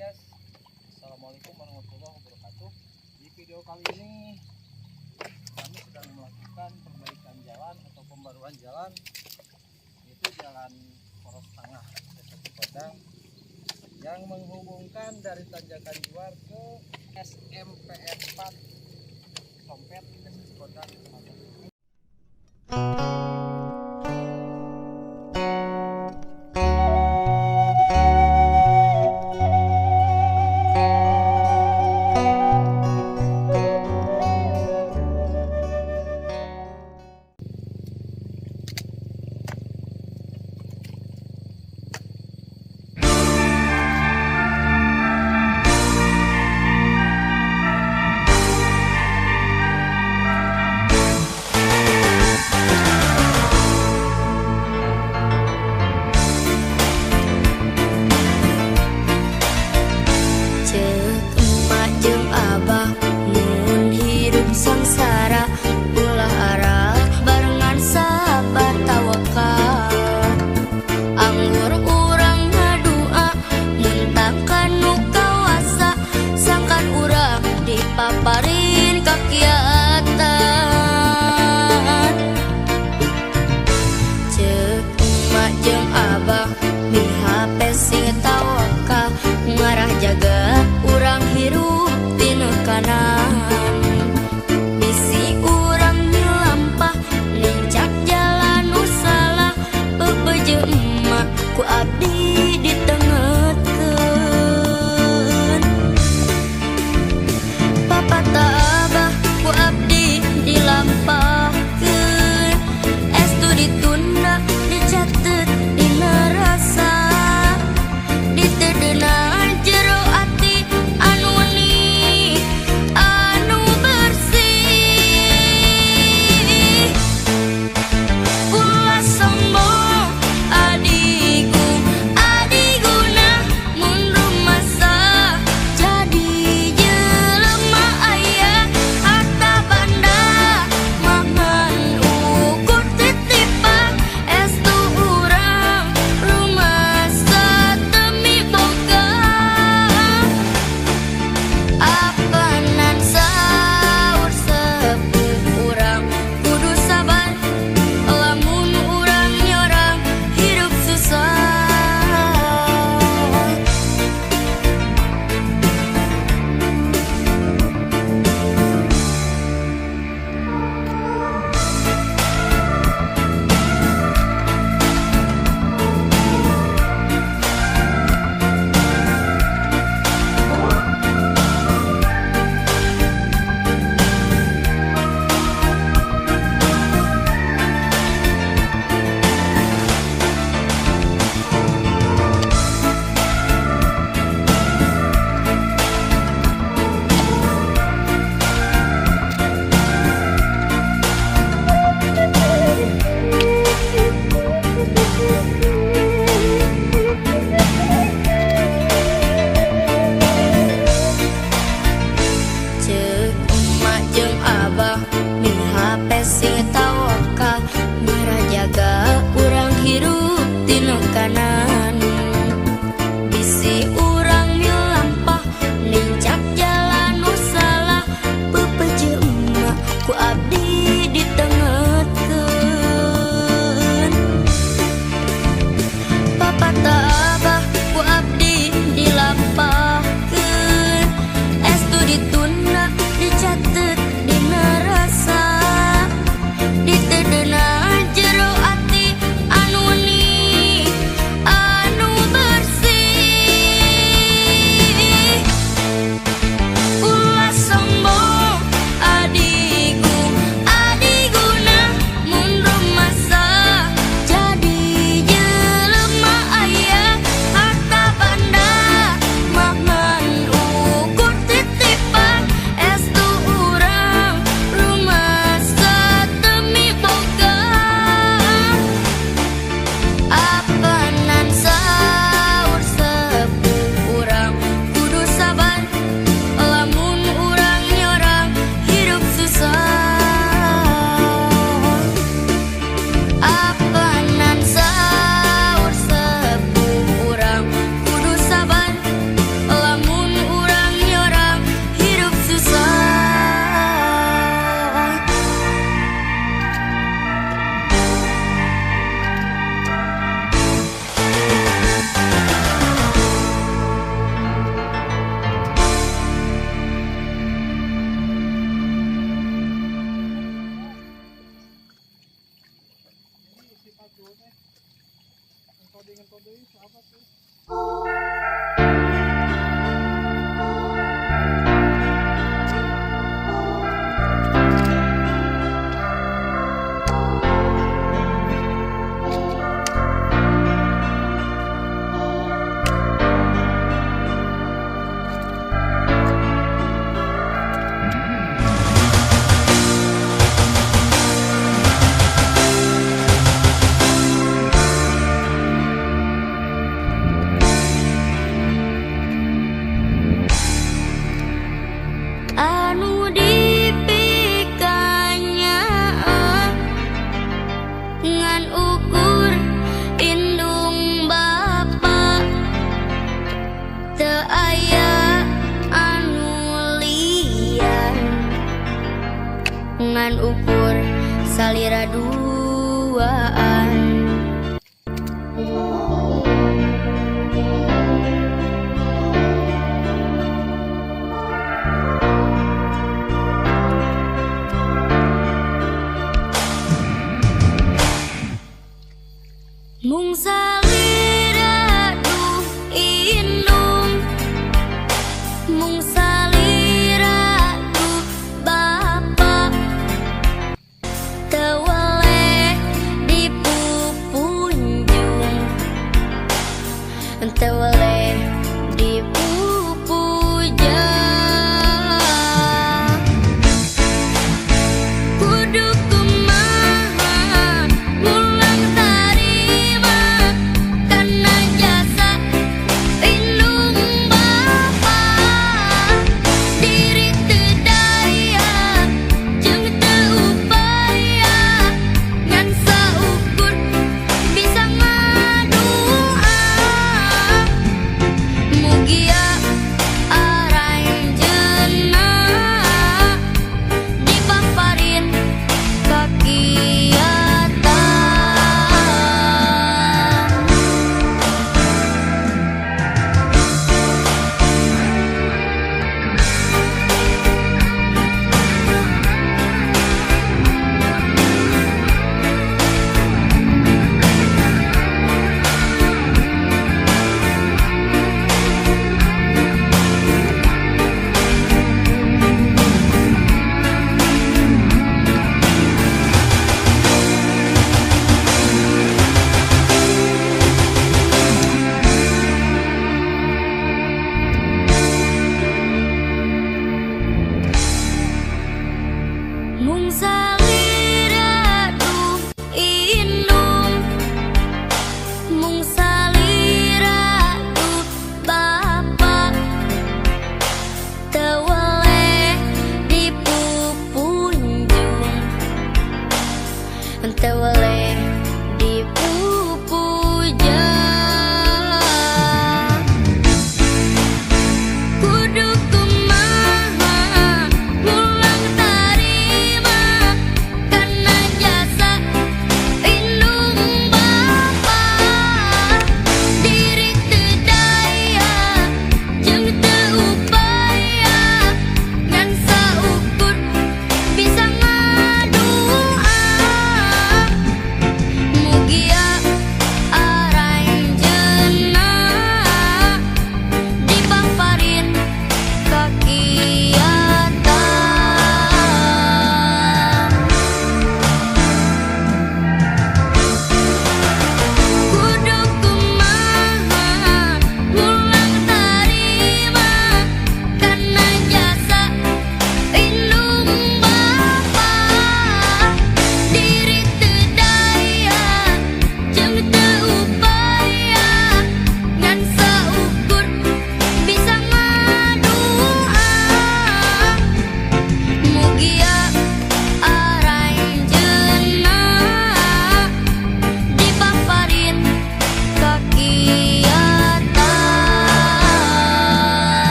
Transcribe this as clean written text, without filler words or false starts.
guys, assalamualaikum warahmatullahi wabarakatuh. Di video kali ini kami sedang melakukan perbaikan jalan atau pembaruan jalan, yaitu jalan poros tengah Desa Cikodang yang menghubungkan dari Tanjakan Juar ke SMPN 4 Sompet Desa Cikodang. Paparin kakiatan cek emak jeung abah di HP sing tawaka ngarah jaga urang hirup dina kanan bisi urang di lampah lincak jalan nu salah bebeje emak ku abdi ditengetkeun Abah ku abdi dilampahkeun estu ditunda dicatet dina rasa ditedeuna jero ati anu ni anu bersih ulah sombong adiku adiguna mun rumasa jadi dengan kode sahabat tuh. Anu dipikanya ngan ukur indung bapa teu aya anu lian ngan ukur salira duaan. Mung salira duh indung, mung salira duh bapa, teu weleh dipupunjung, teu weleh